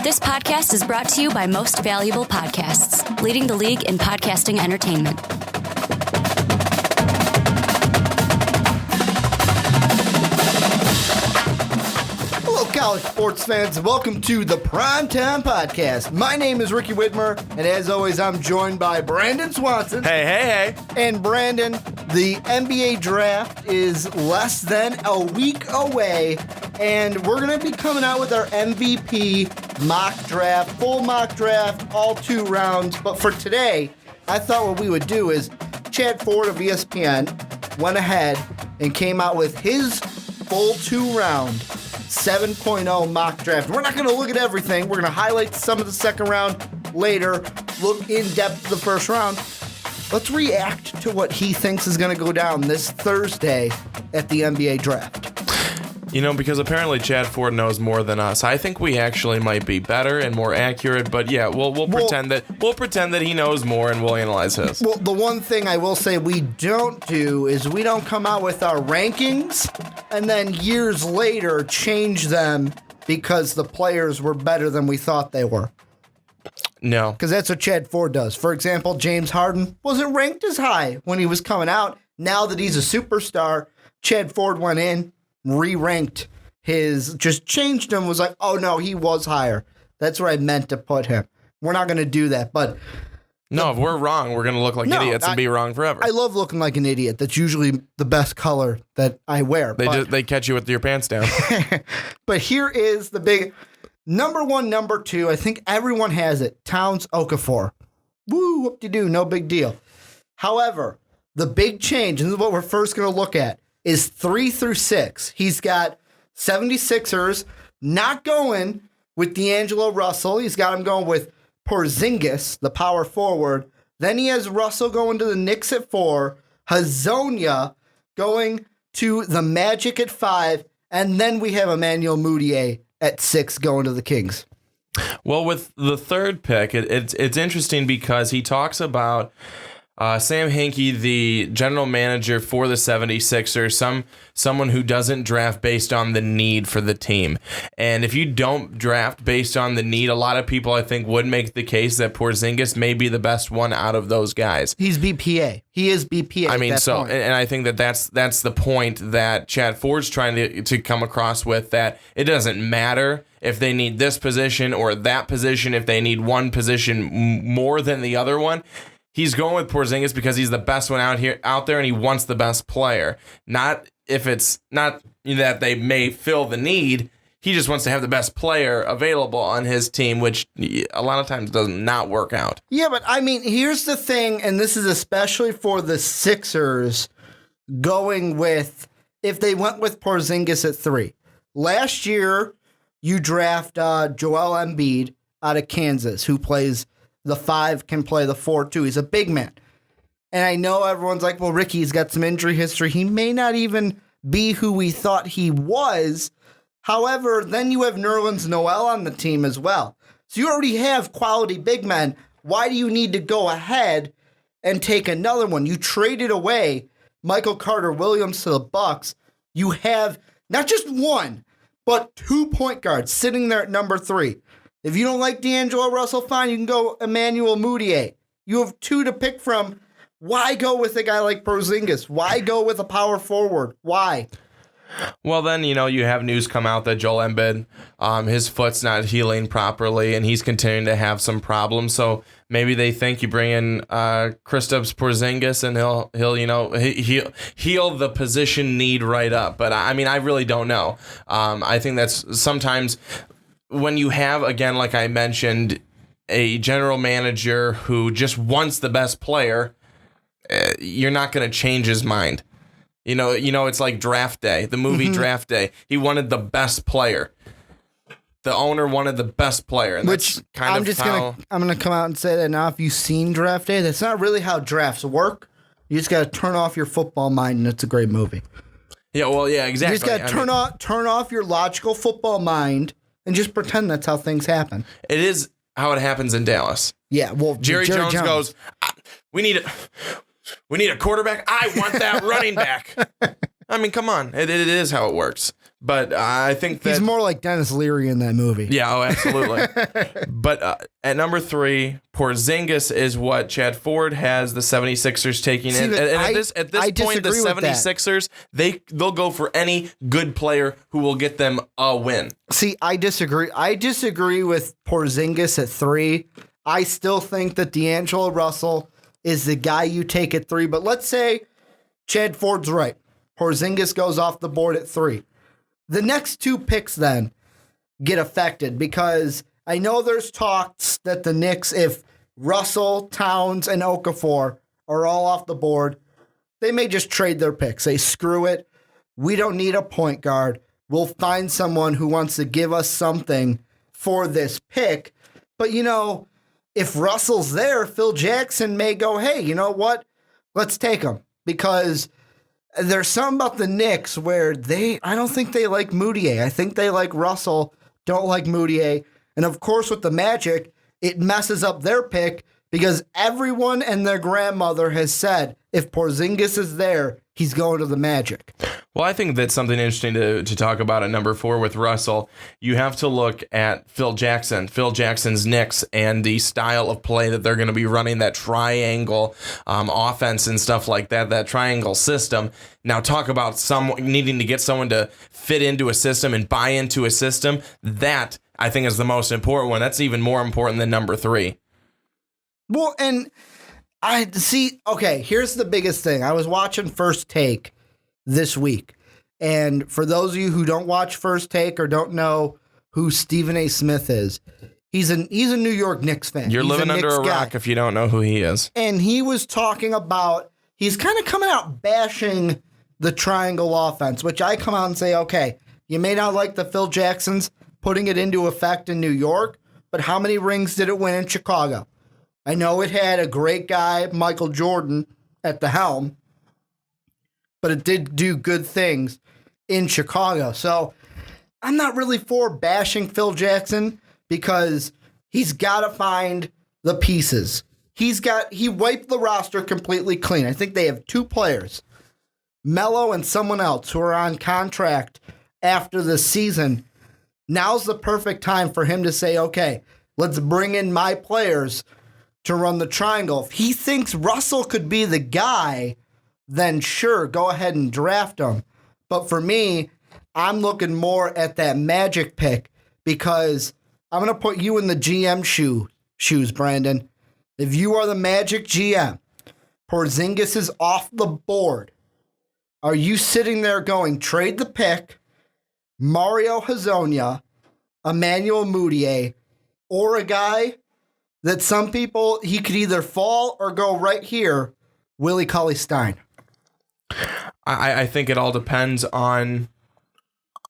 This podcast is brought to you by Most Valuable Podcasts, leading the league in podcasting entertainment. Hello, college sports fans. Welcome to the Primetime Podcast. My name is Ricky Widmer, and as always, I'm joined by Brandon Swanson. Hey. And Brandon, the NBA draft is less than a week away, and we're going to be coming out with our MVP mock draft, full mock draft, all 2 rounds. But for today, I thought what we would do is Chad Ford of ESPN went ahead and came out with his full 2-round 7.0 mock draft. We're not going to look at everything. We're going to highlight some of the second round later, look in depth at the first round. Let's react to what he thinks is going to go down this Thursday at the NBA draft. You know, because apparently Chad Ford knows more than us. I think we actually might be better and more accurate, but yeah, we'll pretend that he knows more and we'll analyze his. Well, the one thing I will say we don't do is we don't come out with our rankings and then years later change them because the players were better than we thought they were. No. Because that's what Chad Ford does. For example, James Harden wasn't ranked as high when he was coming out. Now that he's a superstar, Chad Ford went in, re-ranked just changed him, was like, oh no, he was higher. That's where I meant to put him. We're not going to do that, but... No, if we're wrong, we're going to look like idiots and be wrong forever. I love looking like an idiot. That's usually the best color that I wear. They catch you with your pants down. But here is the big... Number 1, number 2, I think everyone has it. Towns Okafor. Woo, whoop-de-doo, no big deal. However, the big change, and this is what we're first going to look at, is 3 through 6. He's got 76ers not going with D'Angelo Russell. He's got him going with Porzingis, the power forward. Then he has Russell going to the Knicks at 4, Hazonia going to the Magic at 5, and then we have Emmanuel Mudiay at 6 going to the Kings. Well, with the third pick, it's interesting because he talks about Sam Hinkie, the general manager for the 76ers, someone who doesn't draft based on the need for the team. And if you don't draft based on the need, a lot of people, I think, would make the case that Porzingis may be the best one out of those guys. He's BPA. He is BPA. I mean, so, point. And I think that's the point that Chad Ford's trying to come across with, that it doesn't matter if they need this position or that position, if they need one position more than the other one. He's going with Porzingis because he's the best one out there, and he wants the best player. Not if it's not that they may fill the need. He just wants to have the best player available on his team, which a lot of times does not work out. Yeah, but I mean, here's the thing, and this is especially for the Sixers going with, if they went with Porzingis at 3. Last year, you draft Joel Embiid out of Kansas, who plays the 5, can play the 4 too. He's a big man. And I know everyone's like, well, Ricky's got some injury history. He may not even be who we thought he was. However, then you have Nerlens Noel on the team as well. So you already have quality big men. Why do you need to go ahead and take another one? You traded away Michael Carter-Williams to the Bucks. You have not just 1, but 2 point guards sitting there at number 3. If you don't like D'Angelo Russell, fine, you can go Emmanuel Mudiay. You have 2 to pick from. Why go with a guy like Porzingis? Why go with a power forward? Why? Well, then, you have news come out that Joel Embiid, his foot's not healing properly, and he's continuing to have some problems. So maybe they think you bring in Kristaps Porzingis, and he'll heal the position need right up. But I mean, I really don't know. I think that's sometimes when you have, again, like I mentioned, a general manager who just wants the best player, you're not going to change his mind. It's like Draft Day, the movie Draft Day. He wanted the best player. The owner wanted the best player. And which that's kind I'm going to come out and say that now. If you've seen Draft Day, that's not really how drafts work. You just got to turn off your football mind, and it's a great movie. Yeah, well, yeah, exactly. You just got to turn off your logical football mind and just pretend that's how things happen. It is how it happens in Dallas. Yeah, well, Jerry Jones goes, we need a quarterback. I want that running back. I mean, come on. It is how it works. But I think that he's more like Dennis Leary in that movie. Yeah, oh, absolutely. But at number 3, Porzingis is what Chad Ford has the 76ers taking in. And at this point, the 76ers, they'll go for any good player who will get them a win. See, I disagree. I disagree with Porzingis at 3. I still think that D'Angelo Russell is the guy you take at 3. But let's say Chad Ford's right. Porzingis goes off the board at 3. The next 2 picks then get affected because I know there's talks that the Knicks, if Russell, Towns, and Okafor are all off the board, they may just trade their picks. Say, screw it. We don't need a point guard. We'll find someone who wants to give us something for this pick. But, if Russell's there, Phil Jackson may go, hey, you know what? Let's take him. Because there's something about the Knicks where I don't think they like Moutier. I think they like Russell, don't like Moutier. And of course, with the Magic, it messes up their pick because everyone and their grandmother has said if Porzingis is there, he's going to the Magic. Well, I think that's something interesting to talk about at number 4 with Russell. You have to look at Phil Jackson's Knicks, and the style of play that they're going to be running, that triangle offense and stuff like that triangle system. Now, talk about needing to get someone to fit into a system and buy into a system. That, I think, is the most important one. That's even more important than number 3. Well, and I see, okay, here's the biggest thing. I was watching First Take this week. And for those of you who don't watch First Take or don't know who Stephen A. Smith is, he's a New York Knicks fan. You're living under a rock if you don't know who he is. And he was talking about, he's kind of coming out bashing the triangle offense, which I come out and say, okay, you may not like the Phil Jacksons putting it into effect in New York, but how many rings did it win in Chicago? I know it had a great guy, Michael Jordan, at the helm, but it did do good things in Chicago. So I'm not really for bashing Phil Jackson because he's got to find the pieces. He wiped the roster completely clean. I think they have 2 players, Melo and someone else, who are on contract after the season. Now's the perfect time for him to say, okay, let's bring in my players to run the triangle. If he thinks Russell could be the guy, then sure, go ahead and draft him. But for me, I'm looking more at that Magic pick because I'm going to put you in the GM shoes, Brandon. If you are the Magic GM, Porzingis is off the board. Are you sitting there going, trade the pick, Mario Hezonja, Emmanuel Mudiay, or a guy that some people, he could either fall or go right here, Willie Cauley-Stein? I think it all depends on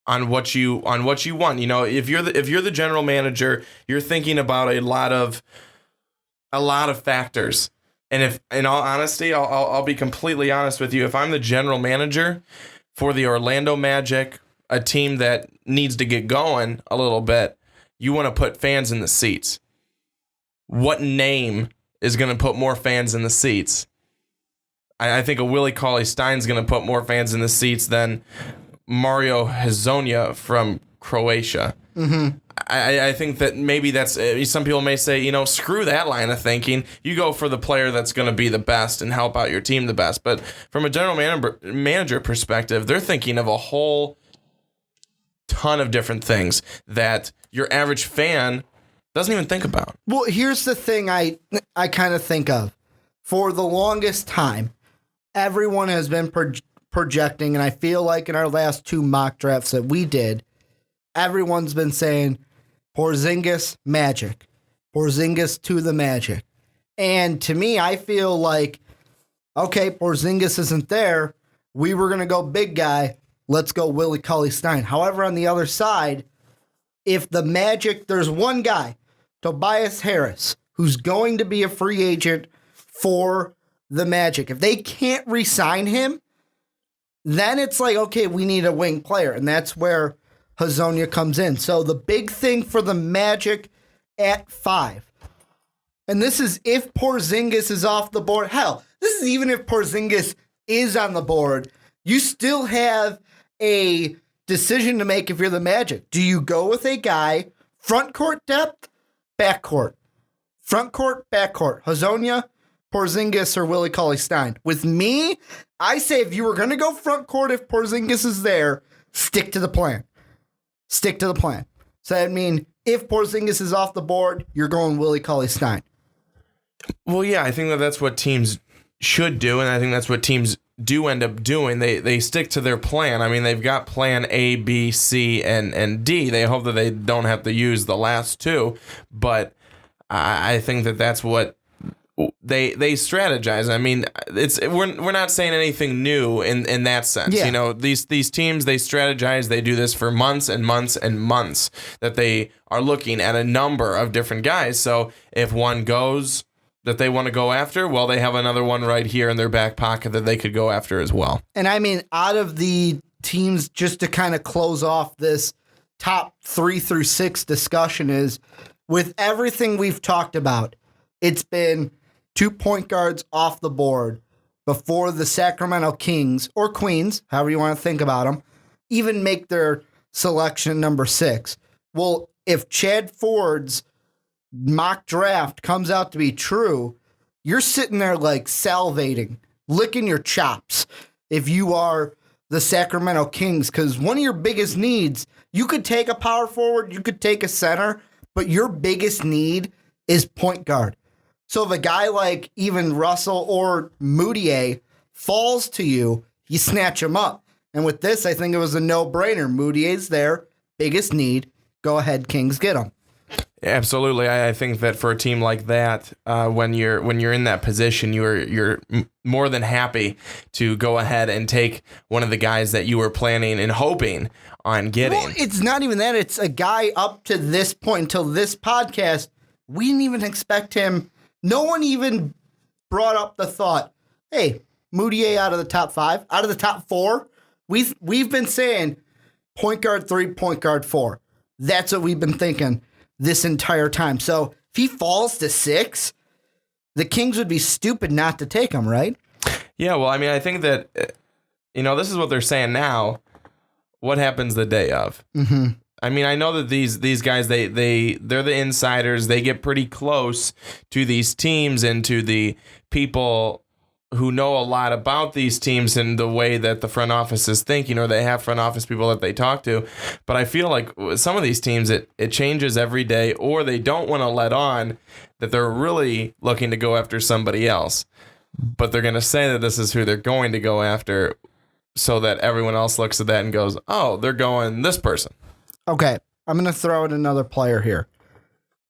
what you want. If you're the general manager, you're thinking about a lot of factors. And if, in all honesty, I'll be completely honest with you. If I'm the general manager for the Orlando Magic, a team that needs to get going a little bit, you want to put fans in the seats. What name is going to put more fans in the seats? I think a Willie Cauley-Stein's going to put more fans in the seats than Mario Hezonja from Croatia. Mm-hmm. I think that maybe that's, some people may say, screw that line of thinking. You go for the player that's going to be the best and help out your team the best. But from a general manager perspective, they're thinking of a whole ton of different things that your average fan doesn't even think about. Well, here's the thing I kind of think of. For the longest time, everyone has been projecting, and I feel like in our last 2 mock drafts that we did, everyone's been saying Porzingis, Magic. Porzingis to the Magic. And to me, I feel like, okay, Porzingis isn't there. We were going to go big guy. Let's go Willie Cauley-Stein. However, on the other side, if the Magic, there's one guy, Tobias Harris, who's going to be a free agent for the Magic. If they can't re-sign him, then it's like, okay, we need a wing player. And that's where Hezonja comes in. So the big thing for the Magic at 5, and this is if Porzingis is off the board. Hell, this is even if Porzingis is on the board. You still have a decision to make if you're the Magic. Do you go with a guy, front court depth, back court? Front court, back court. Hazonia, Porzingis, or Willie Cauley-Stein. With me, I say if you were going to go front court if Porzingis is there, stick to the plan. Stick to the plan. So that means if Porzingis is off the board, you're going Willie Cauley-Stein. Well, yeah, I think that that's what teams should do, and I think that's what teams do end up doing. They stick to their plan. I mean, they've got plan A, B, C, and D. They hope that they don't have to use the last two, but I think that that's what they strategize. I mean, we're not saying anything new in that sense. Yeah. You know, these teams, they strategize. They do this for months and months and months, that they are looking at a number of different guys. So if one goes that they want to go after, well, they have another one right here in their back pocket that they could go after as well. And I mean, out of the teams, just to kind of close off this top 3 through 6 discussion, is with everything we've talked about, it's been 2 point guards off the board before the Sacramento Kings or Queens, however you want to think about them, even make their selection number 6. Well, if Chad Ford's mock draft comes out to be true, you're sitting there like salivating, licking your chops if you are the Sacramento Kings, because one of your biggest needs, you could take a power forward, you could take a center, but your biggest need is point guard. So if a guy like even Russell or Moutier falls to you, you snatch him up. And with this, I think it was a no-brainer. Moutier's there, biggest need, go ahead, Kings, get him. Absolutely, I think that for a team like that, when you're in that position, you're more than happy to go ahead and take one of the guys that you were planning and hoping on getting. Well, it's not even that; it's a guy up to this point until this podcast, we didn't even expect him. No one even brought up the thought, "Hey, Moutier out of the top 5, out of the top 4." We've been saying point guard 3, point guard 4. That's what we've been thinking this entire time. So if he falls to 6, the Kings would be stupid not to take him, right? Yeah, well, I mean, I think that, this is what they're saying now. What happens the day of? Mm-hmm. I mean, I know that these guys, they're the insiders. They get pretty close to these teams and to the people who know a lot about these teams and the way that the front office is thinking, or they have front office people that they talk to. But I feel like some of these teams, it changes every day, or they don't want to let on that they're really looking to go after somebody else. But they're going to say that this is who they're going to go after, so that everyone else looks at that and goes, oh, they're going this person. Okay, I'm going to throw in another player here.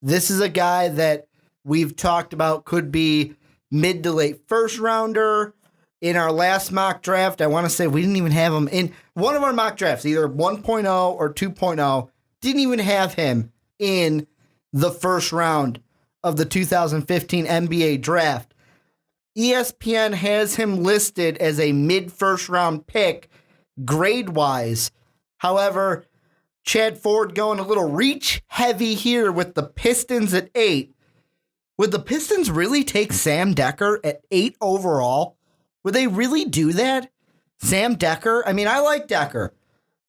This is a guy that we've talked about could be mid to late first rounder. In our last mock draft, I want to say we didn't even have him in one of our mock drafts, either 1.0 or 2.0, didn't even have him in the first round of the 2015 NBA draft. ESPN has him listed as a mid first round pick grade-wise. However, Chad Ford going a little reach heavy here with the Pistons at 8. Would the Pistons really take Sam Decker at 8 overall? Would they really do that? Sam Decker? I mean, I like Decker,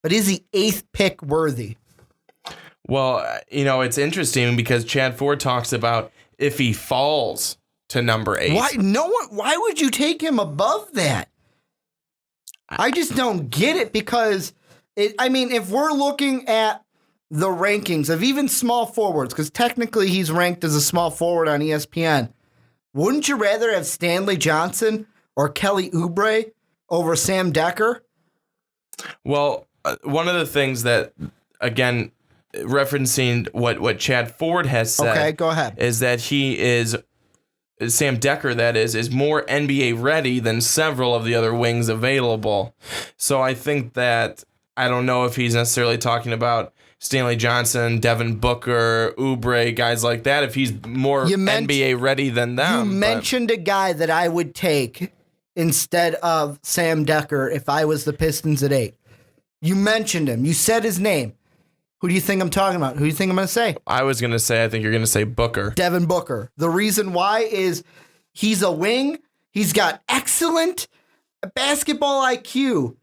but is he 8th pick worthy? Well, it's interesting because Chad Ford talks about if he falls to number 8. Why would you take him above that? I just don't get it, because if we're looking at the rankings of even small forwards, because technically he's ranked as a small forward on ESPN, wouldn't you rather have Stanley Johnson or Kelly Oubre over Sam Decker? Well, one of the things that, again, referencing what Chad Ford has said, okay, go ahead, is that Sam Decker, that is more NBA ready than several of the other wings available. So I think that, I don't know if he's necessarily talking about Stanley Johnson, Devin Booker, Oubre, guys like that, if he's more NBA ready than them. You mentioned a guy that I would take instead of Sam Decker if I was the Pistons at 8. You mentioned him. You said his name. Who do you think I'm talking about? Who do you think I'm going to say? I was going to say, I think you're going to say Booker. Devin Booker. The reason why is he's a wing. He's got excellent basketball IQ.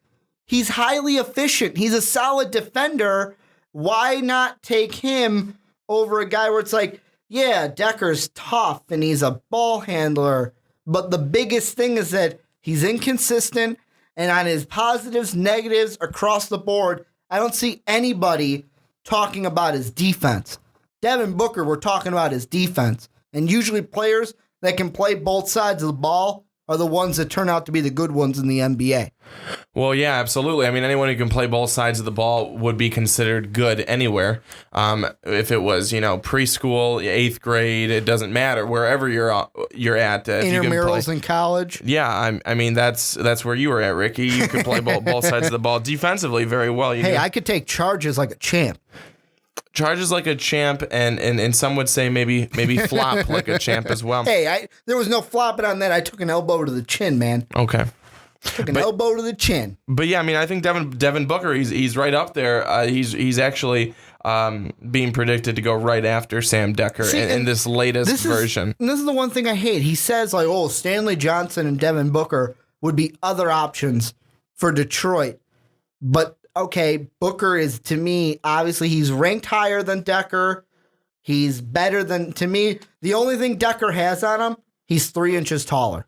He's highly efficient. He's a solid defender. Why not take him over a guy where it's like, yeah, Decker's tough and he's a ball handler, but the biggest thing is that he's inconsistent, and on his positives, negatives, across the board, I don't see anybody talking about his defense. Devin Booker, we're talking about his defense. And usually players that can play both sides of the ball are the ones that turn out to be the good ones in the NBA. Well, yeah, absolutely. I mean, anyone who can play both sides of the ball would be considered good anywhere. If it was, preschool, 8th grade, it doesn't matter. Wherever you're at. Intramurals in college. Yeah, I mean, that's where you were at, Ricky. You could play both sides of the ball defensively very well. I could take charges like a champ. Charges like a champ, and some would say maybe flop like a champ as well. Hey, there was no flopping on that. I took an elbow to the chin, man. Okay. Took an elbow to the chin. But yeah, I mean, I think Devin Booker, he's right up there. He's actually being predicted to go right after Sam Decker in this latest version. And this is the one thing I hate. He says like, oh, Stanley Johnson and Devin Booker would be other options for Detroit. But okay, Booker is, to me, obviously he's ranked higher than Decker. He's better than, to me, the only thing Decker has on him, he's 3 inches taller.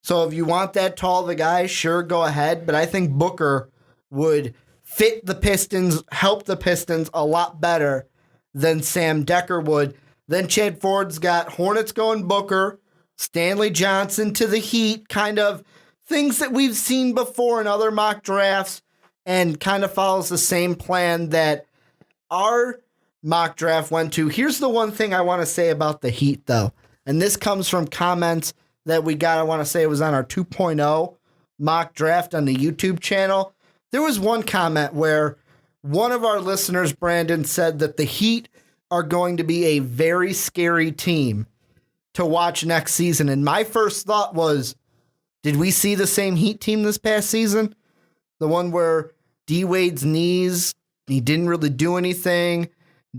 So if you want that tall of a guy, sure, go ahead. But I think Booker would fit the Pistons, help the Pistons a lot better than Sam Decker would. Then Chad Ford's got Hornets going Booker, Stanley Johnson to the Heat, kind of things that we've seen before in other mock drafts, and kind of follows the same plan that our mock draft went to. Here's the one thing I want to say about the Heat, though. And this comes from comments that we got. I want to say it was on our 2.0 mock draft on the YouTube channel. There was one comment where one of our listeners, Brandon, said that the Heat are going to be a very scary team to watch next season. And my first thought was, did we see the same Heat team this past season? The one where D-Wade's knees, he didn't really do anything.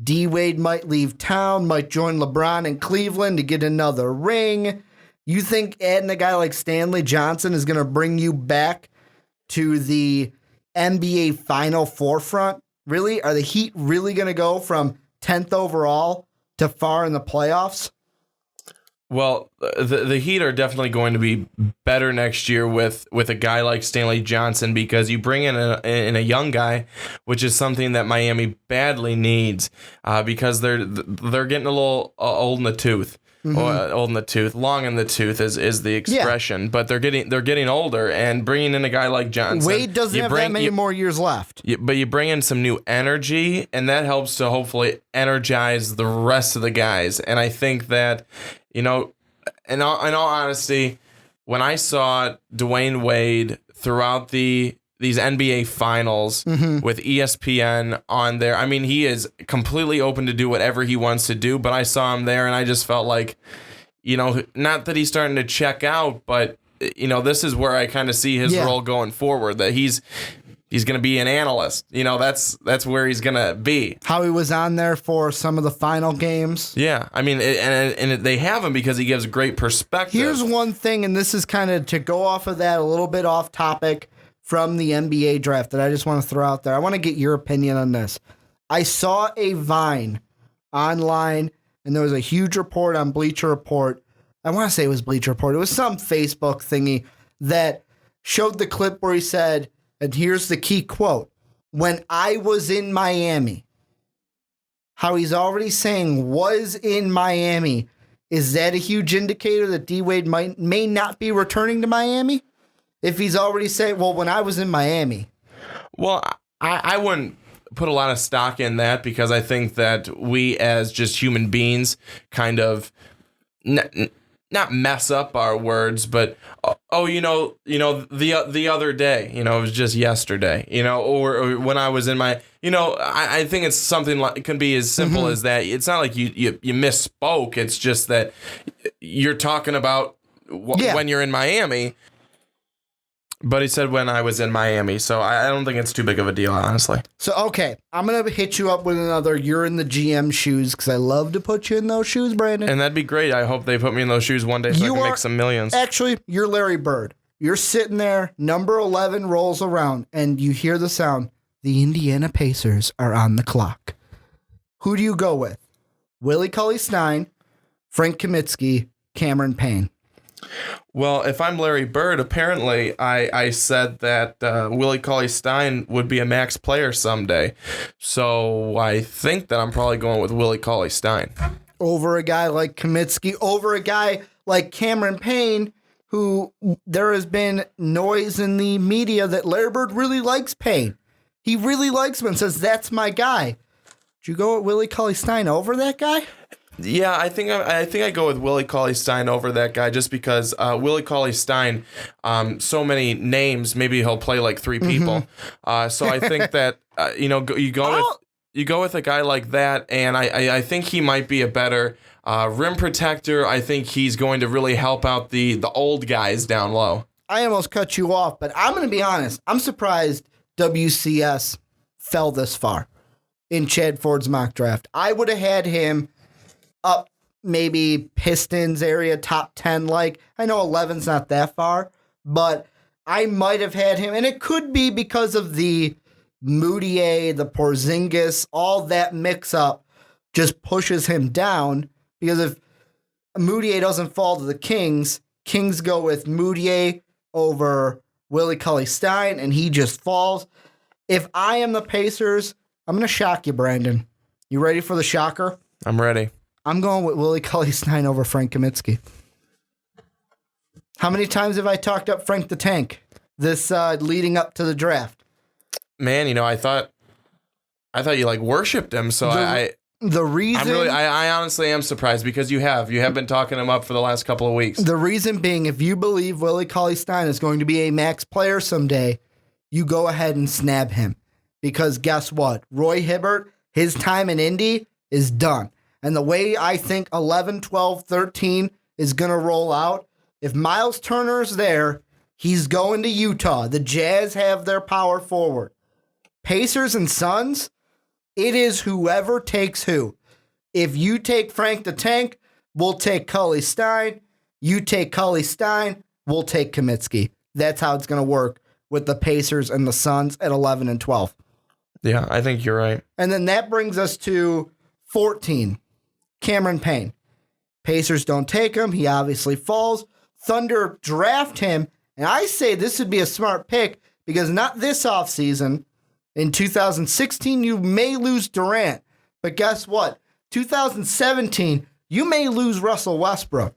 D-Wade might leave town, might join LeBron in Cleveland to get another ring. You think adding a guy like Stanley Johnson is going to bring you back to the NBA final forefront? Really? Are the Heat really going to go from 10th overall to far in the playoffs? Well, the Heat are definitely going to be better next year with a guy like Stanley Johnson, because you bring in a young guy, which is something that Miami badly needs, because they're getting a little old in the tooth. Mm-hmm. Old in the tooth, long in the tooth is the expression, but they're getting older, and bringing in a guy like Johnson, Wade doesn't have that many more years left. But you bring in some new energy, and that helps to hopefully energize the rest of the guys. And I think that, in all honesty, when I saw Dwyane Wade throughout these NBA finals with ESPN on there, I mean, he is completely open to do whatever he wants to do, but I saw him there and I just felt like, not that he's starting to check out, but, this is where I kind of see his role going forward, that he's going to be an analyst. That's where he's going to be. How he was on there for some of the final games. Yeah. I mean, and they have him because he gives great perspective. Here's one thing, and this is kind of to go off of that, a little bit off topic from the NBA draft, that I just want to throw out there. I want to get your opinion on this. I saw a Vine online, and there was a huge report on Bleacher Report. I want to say it was Bleacher Report. It was some Facebook thingy that showed the clip where he said, and here's the key quote, "When I was in Miami," how he's already saying was in Miami. Is that a huge indicator that D-Wade may not be returning to Miami? If he's already saying, well, when I was in Miami. Well, I wouldn't put a lot of stock in that, because I think that we as just human beings kind of not mess up our words, but the other day, it was just yesterday, or when I was in my, I think it's something like, it can be as simple as that. It's not like you misspoke. It's just that you're talking about when you're in Miami. But he said when I was in Miami, so I don't think it's too big of a deal, honestly. So, okay, I'm going to hit you up with another you're in the GM shoes, because I love to put you in those shoes, Brandon. And that'd be great. I hope they put me in those shoes one day so I can make some millions. Actually, you're Larry Bird. You're sitting there, number 11 rolls around, and you hear the sound. The Indiana Pacers are on the clock. Who do you go with? Willie Cauley-Stein, Frank Kaminsky, Cameron Payne. Well, if I'm Larry Bird, apparently I said that Willie Cauley-Stein would be a max player someday. So I think that I'm probably going with Willie Cauley-Stein. Over a guy like Kaminsky, over a guy like Cameron Payne, who there has been noise in the media that Larry Bird really likes Payne. He really likes him and says, that's my guy. Did you go with Willie Cauley-Stein over that guy? Yeah, I think I go with Willie Cauley-Stein over that guy just because Willie Cauley-Stein, so many names, maybe he'll play like three people. So I think that you go with a guy like that, and I think he might be a better rim protector. I think he's going to really help out the old guys down low. I almost cut you off, but I'm going to be honest. I'm surprised WCS fell this far in Chad Ford's mock draft. I would have had him up maybe Pistons area, top 10. Like, I know 11's not that far, but I might have had him. And it could be because of the Moutier, the Porzingis, all that mix up just pushes him down. Because if Moutier doesn't fall to the Kings, Kings go with Moutier over Willie Cauley-Stein, and he just falls. If I am the Pacers, I'm going to shock you, Brandon. You ready for the shocker? I'm ready. I'm going with Willie Cauley-Stein over Frank Kaminsky. How many times have I talked up Frank the Tank this leading up to the draft? Man, I thought you like worshipped him, so the reason I honestly am surprised because you have been talking him up for the last couple of weeks. The reason being, if you believe Willie Cauley-Stein is going to be a max player someday, you go ahead and snab him. Because guess what? Roy Hibbert, his time in Indy is done. And the way I think 11, 12, 13 is going to roll out, if Miles Turner's there, he's going to Utah. The Jazz have their power forward. Pacers and Suns, it is whoever takes who. If you take Frank the Tank, we'll take Cauley-Stein. You take Cauley-Stein, we'll take Kaminsky. That's how it's going to work with the Pacers and the Suns at 11 and 12. Yeah, I think you're right. And then that brings us to 14, Cameron Payne. Pacers don't take him. He obviously falls. Thunder draft him. And I say this would be a smart pick because not this offseason. In 2016, you may lose Durant. But guess what? 2017, you may lose Russell Westbrook.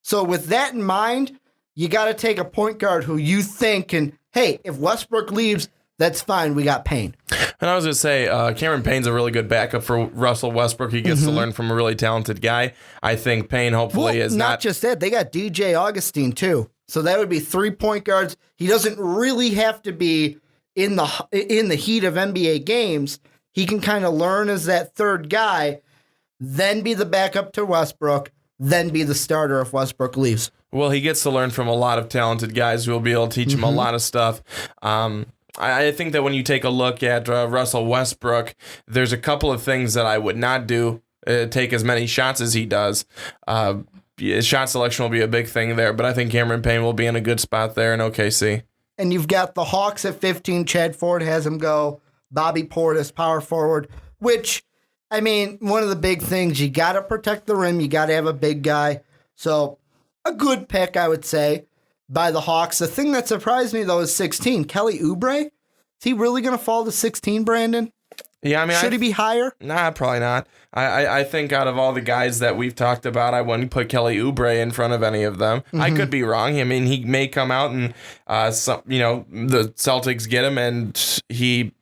So with that in mind, you got to take a point guard who you think can, hey, if Westbrook leaves, that's fine. We got Payne. And I was going to say, Cameron Payne's a really good backup for Russell Westbrook. He gets to learn from a really talented guy. I think Payne hopefully is not just that. They got DJ Augustine, too. So that would be 3 point guards. He doesn't really have to be in the heat of NBA games. He can kind of learn as that third guy, then be the backup to Westbrook, then be the starter if Westbrook leaves. Well, he gets to learn from a lot of talented guys who will be able to teach him a lot of stuff. I think that when you take a look at Russell Westbrook, there's a couple of things that I would not do. Take as many shots as he does. Shot selection will be a big thing there, but I think Cameron Payne will be in a good spot there in OKC. And you've got the Hawks at 15. Chad Ford has him go. Bobby Portis, power forward, which, I mean, one of the big things, you got to protect the rim. You got to have a big guy. So a good pick, I would say, by the Hawks. The thing that surprised me, though, is 16. Kelly Oubre? Is he really going to fall to 16, Brandon? Yeah, I mean, should he be higher? Nah, probably not. I think out of all the guys that we've talked about, I wouldn't put Kelly Oubre in front of any of them. I could be wrong. I mean, he may come out and the Celtics get him and he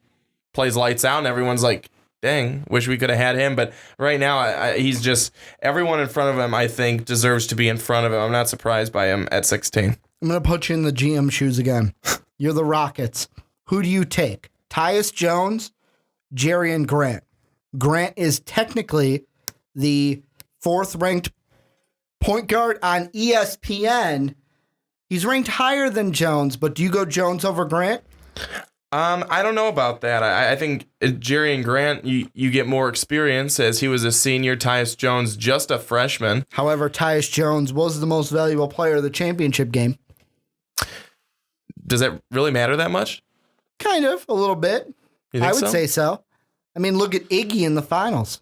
plays lights out, and everyone's like, "Dang, wish we could have had him." But right now, he's just everyone in front of him. I think deserves to be in front of him. I'm not surprised by him at 16. I'm gonna put you in the GM shoes again. You're the Rockets. Who do you take? Tyus Jones, Jerian Grant. Grant is technically the 4th-ranked point guard on ESPN. He's ranked higher than Jones, but do you go Jones over Grant? I don't know about that. I think Jerian Grant, you get more experience as he was a senior. Tyus Jones, just a freshman. However, Tyus Jones was the most valuable player of the championship game. does that really matter that much? Kind of, a little bit. You think I would so? say so. I mean, look at Iggy in the finals.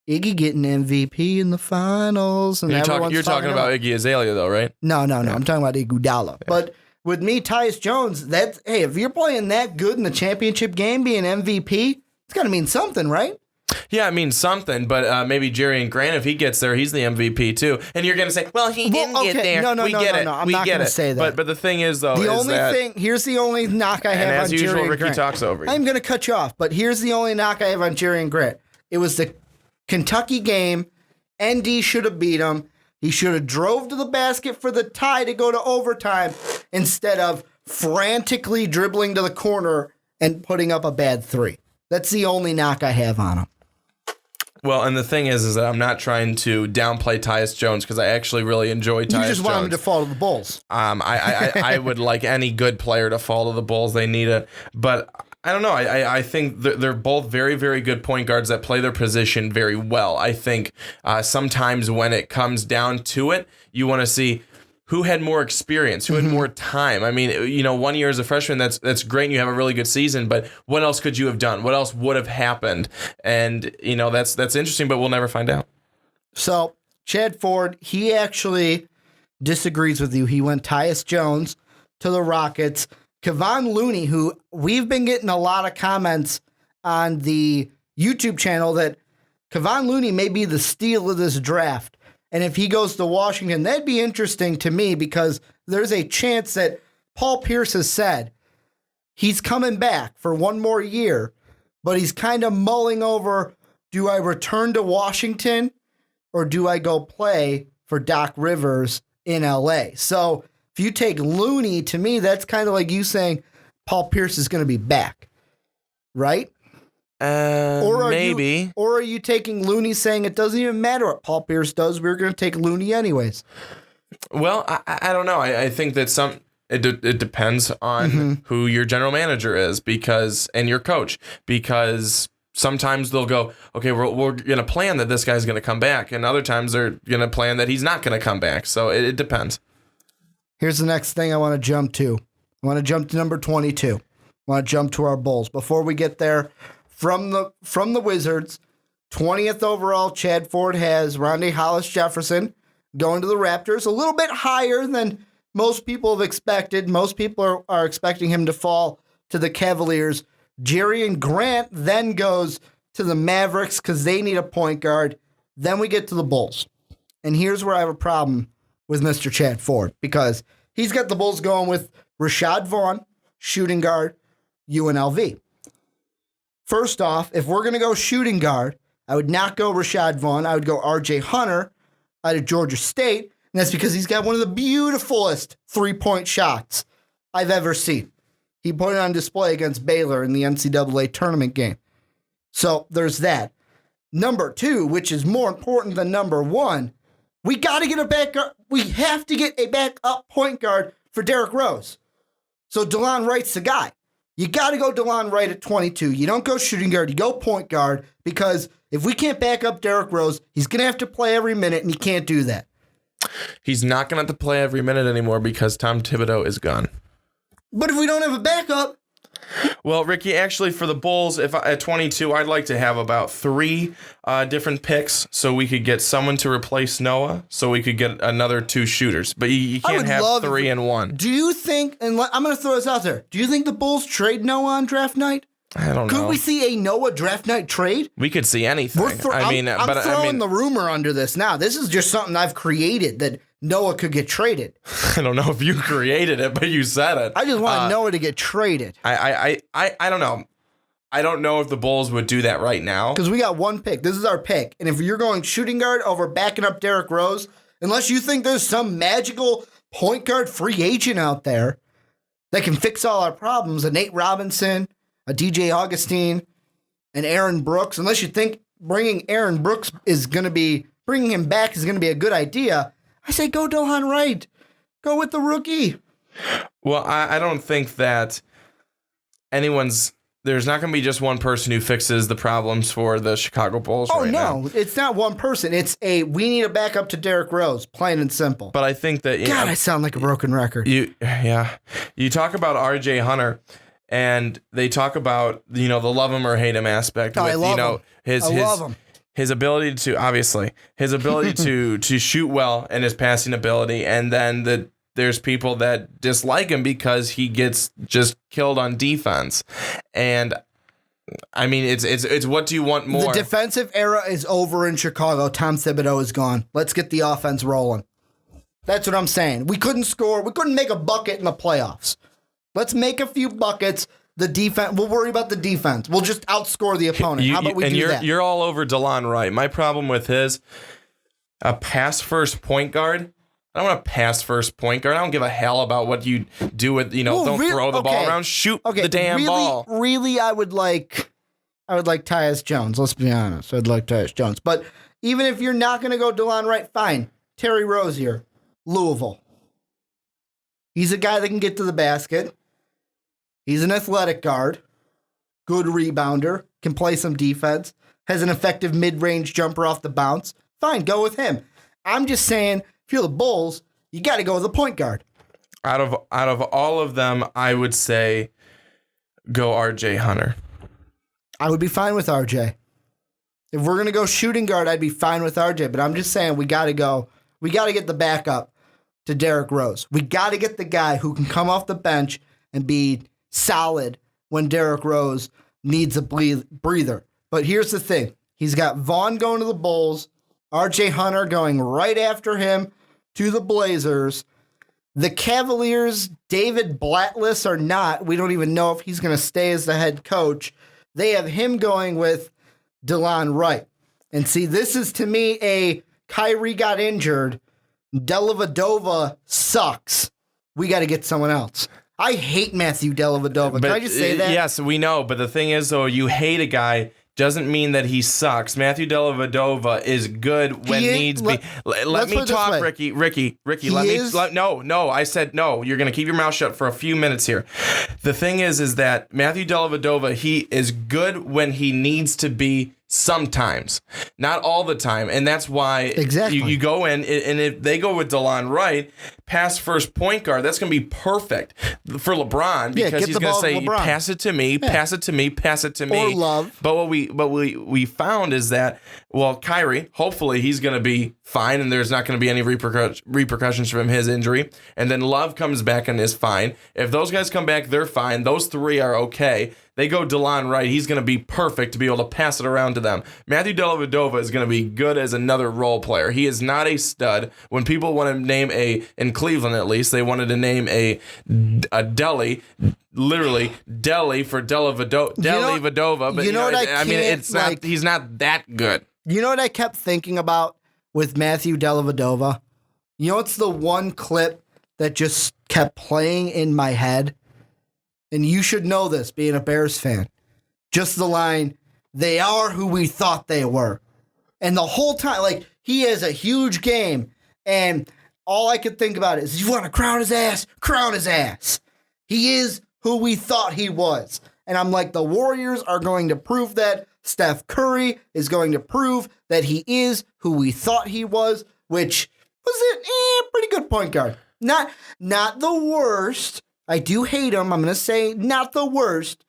Iggy getting MVP in the finals. And You're everyone's talking about Iggy Azalea, though, right? No. I'm talking about Iguodala. Yeah. But with me, Tyus Jones, if you're playing that good in the championship game, being MVP, it's got to mean something, right? Yeah, it means something, but maybe Jerry Grant, if he gets there, he's the MVP too. And you're going to say, well, he didn't get there. No, we get it. I'm not going to say that. But the thing is, though, here's the only knock I have on Jerry and Grant. And as usual, Ricky talks over you. I'm going to cut you off, but here's the only knock I have on Jerry and Grant. It was the Kentucky game. ND should have beat him. He should have drove to the basket for the tie to go to overtime instead of frantically dribbling to the corner and putting up a bad three. That's the only knock I have on him. Well, and the thing is that I'm not trying to downplay Tyus Jones because I actually really enjoy Tyus Jones. You just want him to fall to the Bulls. I would like any good player to fall to the Bulls. They need it. But I don't know. I think they're both very, very good point guards that play their position very well. I think sometimes when it comes down to it, you want to see who had more experience, who had more time. I mean, 1 year as a freshman, that's great and you have a really good season, but what else could you have done? What else would have happened? And, that's interesting, but we'll never find out. So, Chad Ford, he actually disagrees with you. He went Tyus Jones to the Rockets. Kevon Looney, who we've been getting a lot of comments on the YouTube channel that Kevon Looney may be the steal of this draft. And if he goes to Washington, that'd be interesting to me because there's a chance that Paul Pierce has said he's coming back for one more year, but he's kind of mulling over, do I return to Washington or do I go play for Doc Rivers in LA? So if you take Looney, to me, that's kind of like you saying Paul Pierce is going to be back, right? Maybe. Or are you taking Looney saying it doesn't even matter what Paul Pierce does? We're going to take Looney anyways. Well, I don't know. I think that it depends on who your general manager is and your coach, because sometimes they'll go, okay, we're going to plan that this guy's going to come back. And other times they're going to plan that he's not going to come back. So it depends. Here's the next thing I want to jump to. I want to jump to number 22. I want to jump to our Bulls. Before we get there, from the Wizards, 20th overall, Chad Ford has Rondae Hollis-Jefferson going to the Raptors, a little bit higher than most people have expected. Most people are expecting him to fall to the Cavaliers. Jerry and Grant then goes to the Mavericks because they need a point guard. Then we get to the Bulls. And here's where I have a problem with Mr. Chad Ford, because he's got the Bulls going with Rashad Vaughn, shooting guard, UNLV. First off, if we're going to go shooting guard, I would not go Rashad Vaughn. I would go R.J. Hunter out of Georgia State, and that's because he's got one of the beautifulest three-point shots I've ever seen. He put it on display against Baylor in the NCAA tournament game. So there's that. Number two, which is more important than number one, we got to get a backup. We have to get a backup point guard for Derrick Rose. So DeLon Wright's the guy. You got to go DeLon Wright at 22. You don't go shooting guard. You go point guard, because if we can't back up Derrick Rose, he's going to have to play every minute, and he can't do that. He's not going to have to play every minute anymore because Tom Thibodeau is gone. But if we don't have a backup... Well, Ricky, actually, for the Bulls, at 22, I'd like to have about 3 different picks so we could get someone to replace Noah, so we could get another 2 shooters. But you can't have 3 and 1. Do you think, and I'm going to throw this out there, do you think the Bulls trade Noah on draft night? I don't know. Could we see a Noah draft night trade? We could see anything. I'm throwing the rumor under this now. This is just something I've created, that Noah could get traded. I don't know if you created it, but you said it. I just want Noah to get traded. I don't know. I don't know if the Bulls would do that right now. Because we got one pick. This is our pick. And if you're going shooting guard over backing up Derrick Rose, unless you think there's some magical point guard free agent out there that can fix all our problems, a Nate Robinson, a DJ Augustine, and Aaron Brooks, unless you think bringing Aaron Brooks bringing him back is going to be a good idea, I say go DeLon Wright. Go with the rookie. Well, I don't think that anyone's there's not going to be just one person who fixes the problems for the Chicago Bulls right now. No, it's not one person. It's we need a backup to Derrick Rose, plain and simple. But I think that God, I sound like a broken record. You talk about R.J. Hunter, and they talk about the love him or hate him aspect. I love him. His ability to to shoot well and his passing ability, and then there's people that dislike him because he gets just killed on defense. And I mean, it's what do you want more? The defensive era is over in Chicago. Tom Thibodeau is gone. Let's get the offense rolling. That's what I'm saying. We couldn't score. We couldn't make a bucket in the playoffs. Let's make a few buckets. The defense, we'll worry about the defense. We'll just outscore the opponent. How about we do that? You're all over DeLon Wright. My problem with a pass first point guard. I don't want a pass first point guard. I don't give a hell about what you do with, don't throw the ball around. Shoot the damn ball. Really, I would like Tyus Jones. Let's be honest. I'd like Tyus Jones. But even if you're not going to go DeLon Wright, fine. Terry Rozier, Louisville. He's a guy that can get to the basket. He's an athletic guard. Good rebounder. Can play some defense. Has an effective mid-range jumper off the bounce. Fine, go with him. I'm just saying, if you're the Bulls, you got to go with a point guard. Out of all of them, I would say go R.J. Hunter. I would be fine with R.J. If we're going to go shooting guard, I'd be fine with R.J. But I'm just saying we got to go. We got to get the backup to Derrick Rose. We got to get the guy who can come off the bench and be solid when Derrick Rose needs a breather. But here's the thing. He's got Vaughn going to the Bulls, R.J. Hunter going right after him to the Blazers. The Cavaliers, David Blattless or not, we don't even know if he's going to stay as the head coach. They have him going with DeLon Wright. And see, this is to me a Kyrie got injured. Dellavedova sucks. We got to get someone else. I hate Matthew Dellavedova. Can I just say that? Yes, we know. But the thing is, though, you hate a guy doesn't mean that he sucks. Matthew Dellavedova is good when needs be. Let me talk, Ricky. No. I said no. You're going to keep your mouth shut for a few minutes here. The thing is that Matthew Dellavedova, he is good when he needs to be sometimes, not all the time. And that's why you go in, and if they go with DeLon Wright, pass first point guard, that's going to be perfect for LeBron because he's going to say, pass it to me, pass it to me, pass it to me. Or Love. But what we found is that, well, Kyrie, hopefully he's going to be fine and there's not going to be any repercussions from his injury. And then Love comes back and is fine. If those guys come back, they're fine. Those three are okay. They go DeLon Wright. He's going to be perfect to be able to pass it around to them. Matthew Dellavedova is going to be good as another role player. He is not a stud. When people want to name in Cleveland at least, they wanted to name a deli, literally deli for Dellavedova. But you know what I mean, it's not. He's not that good. You know what I kept thinking about with Matthew Dellavedova? You know what's the one clip that just kept playing in my head? And you should know this, being a Bears fan. Just the line, they are who we thought they were. And the whole time, he has a huge game. And all I could think about is, you want to crown his ass? Crown his ass. He is who we thought he was. And I'm like, the Warriors are going to prove that. Steph Curry is going to prove that he is who we thought he was, which was a pretty good point guard. Not the worst. I do hate him. I'm going to say not the worst,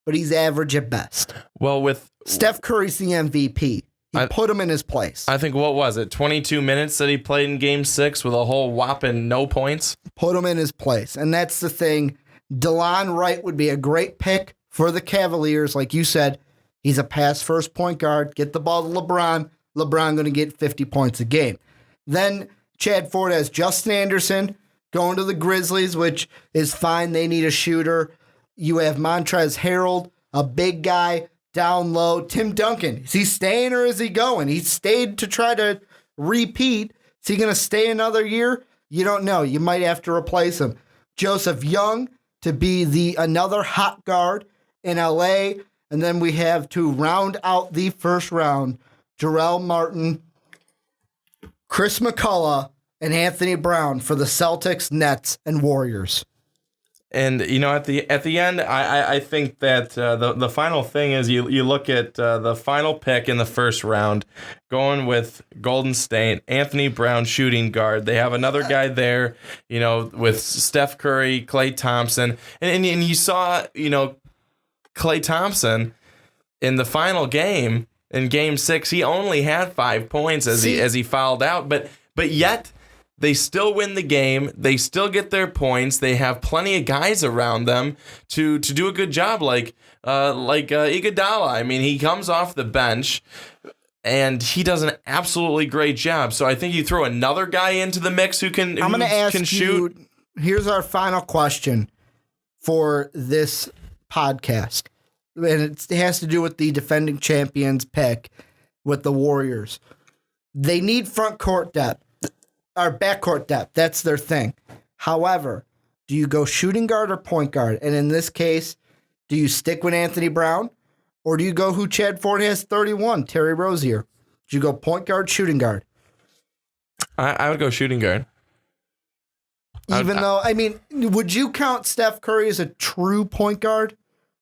but he's average at best. Well, with Steph Curry's the MVP. He put him in his place. I think, what was it, 22 minutes that he played in Game 6 with a whole whopping no points? Put him in his place. And that's the thing. DeLon Wright would be a great pick for the Cavaliers. Like you said, he's a pass-first point guard. Get the ball to LeBron. LeBron going to get 50 points a game. Then Chad Ford has Justin Anderson going to the Grizzlies, which is fine. They need a shooter. You have Montrezl Harrell, a big guy, down low. Tim Duncan, is he staying or is he going? He stayed to try to repeat. Is he going to stay another year? You don't know. You might have to replace him. Joseph Young to be another hot guard in LA. And then we have to round out the first round, Jarrell Martin, Chris McCullough, and Anthony Brown for the Celtics, Nets, and Warriors. And at the end, I think that the final thing is you look at the final pick in the first round, going with Golden State, Anthony Brown, shooting guard. They have another guy there, with Steph Curry, Klay Thompson, and you saw Klay Thompson in the final game in Game 6. He only had 5 points as he fouled out, but yet. They still win the game. They still get their points. They have plenty of guys around them to do a good job, like Iguodala. I mean, he comes off the bench, and he does an absolutely great job. So I think you throw another guy into the mix who can shoot. I'm going to ask you, here's our final question for this podcast. And it has to do with the defending champions pick with the Warriors. They need front court depth. Or backcourt depth. That's their thing. However, do you go shooting guard or point guard? And in this case, do you stick with Anthony Brown? Or do you go who Chad Ford has 31, Terry Rozier? Do you go point guard, shooting guard? I would go shooting guard. Would you count Steph Curry as a true point guard?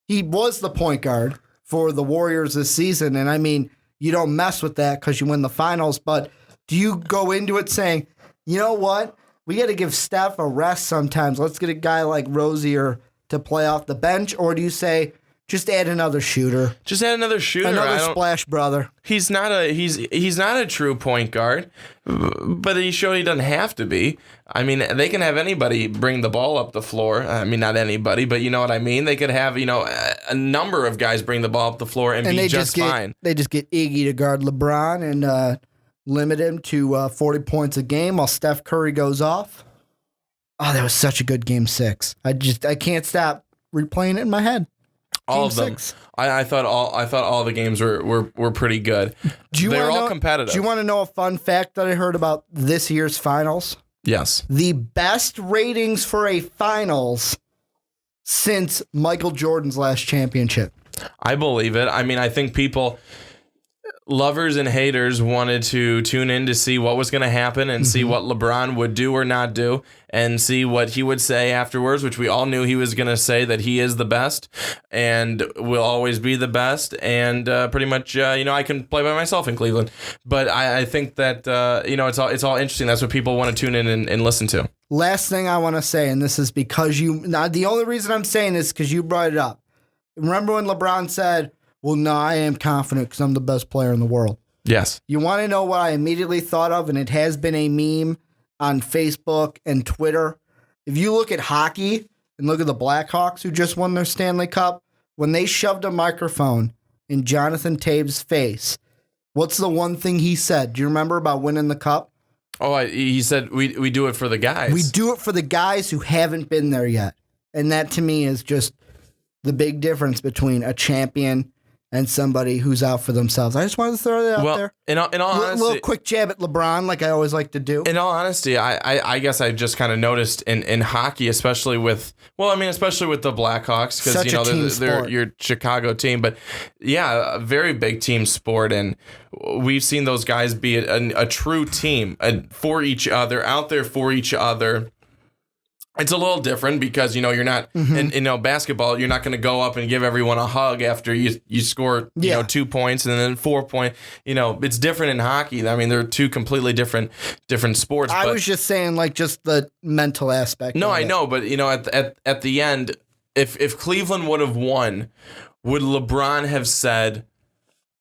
He was the point guard for the Warriors this season. And you don't mess with that because you win the finals. But do you go into it saying, you know what? We got to give Steph a rest sometimes. Let's get a guy like Rozier to play off the bench. Or do you say, just add another shooter? Just add another shooter. Another splash brother. He's not a true point guard, but he showed he doesn't have to be. They can have anybody bring the ball up the floor. Not anybody, but you know what I mean? They could have, a number of guys bring the ball up the floor and be just fine. They just get Iggy to guard LeBron and limit him to 40 points a game while Steph Curry goes off. Oh, that was such a good Game 6. I can't stop replaying it in my head. All of them. I thought all the games were pretty good. They're all competitive. Do you want to know a fun fact that I heard about this year's finals? Yes. The best ratings for a finals since Michael Jordan's last championship. I believe it. I think people, lovers and haters, wanted to tune in to see what was going to happen and see what LeBron would do or not do and see what he would say afterwards, which we all knew he was going to say that he is the best and will always be the best. And pretty much, I can play by myself in Cleveland. But I think that, it's all interesting. That's what people want to tune in and listen to. Last thing I want to say, and this is because the only reason I'm saying this is because you brought it up. Remember when LeBron said, well, no, I am confident because I'm the best player in the world. Yes. You want to know what I immediately thought of, and it has been a meme on Facebook and Twitter. If you look at hockey and look at the Blackhawks who just won their Stanley Cup, when they shoved a microphone in Jonathan Taves' face, what's the one thing he said? Do you remember about winning the cup? Oh, he said, we do it for the guys. We do it for the guys who haven't been there yet. And that, to me, is just the big difference between a champion and somebody who's out for themselves. I just wanted to throw that out there. In all honesty, a little quick jab at LeBron, like I always like to do. In all honesty, I guess I just kind of noticed in hockey, especially with the Blackhawks, because they're your Chicago team. But yeah, a very big team sport, and we've seen those guys be a true team for each other, out there for each other. It's a little different because, you're not, in basketball, you're not going to go up and give everyone a hug after you score, 2 points and then 4 points. It's different in hockey. They're two completely different sports. I was just saying, just the mental aspect. No, I know. But, at the end, if Cleveland would have won, would LeBron have said,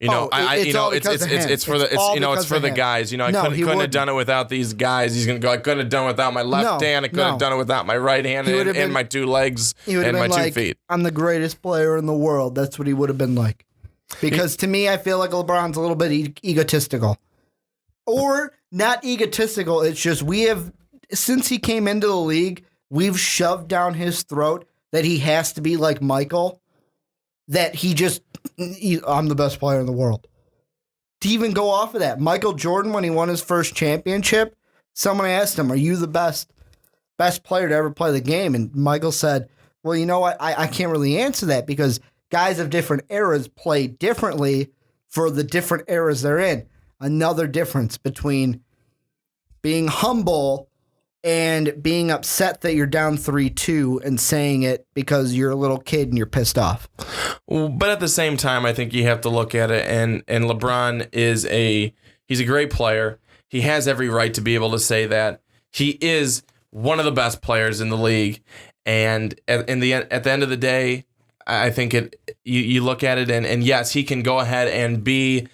it's for the guys. I couldn't have done it without these guys. He's gonna go. I couldn't have done it without my left hand. I couldn't have done it without my right hand and my 2 legs and my 2 feet. I'm the greatest player in the world. That's what he would have been like. Because to me, I feel like LeBron's a little bit egotistical, or not egotistical. It's just since he came into the league, we've shoved down his throat that he has to be like Michael. That I'm the best player in the world. To even go off of that, Michael Jordan, when he won his first championship, someone asked him, are you the best player to ever play the game? And Michael said, well, you know what? I can't really answer that because guys of different eras play differently for the different eras they're in. Another difference between being humble and being upset that you're down 3-2 and saying it because you're a little kid and you're pissed off. But at the same time, I think you have to look at it, and LeBron he's a great player. He has every right to be able to say that. He is one of the best players in the league, and at the end of the day, I think you look at it, and yes, he can go ahead and be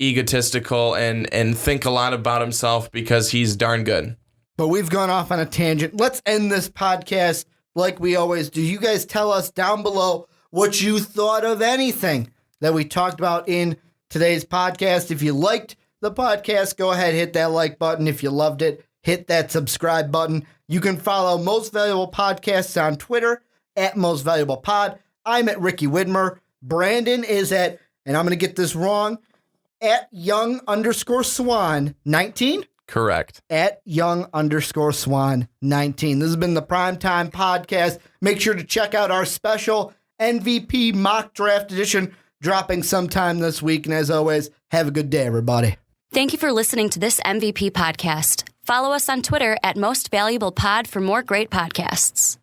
egotistical and think a lot about himself because he's darn good. But we've gone off on a tangent. Let's end this podcast like we always do. You guys tell us down below what you thought of anything that we talked about in today's podcast. If you liked the podcast, go ahead, hit that like button. If you loved it, hit that subscribe button. You can follow Most Valuable Podcasts on Twitter at Most Valuable Pod. I'm at Ricky Widmer. Brandon is at, and I'm going to get this wrong, at young_swan19. Correct. At young_swan19. This has been the Primetime Podcast. Make sure to check out our special MVP mock draft edition dropping sometime this week. And as always, have a good day, everybody. Thank you for listening to this MVP podcast. Follow us on Twitter at Most Valuable Pod for more great podcasts.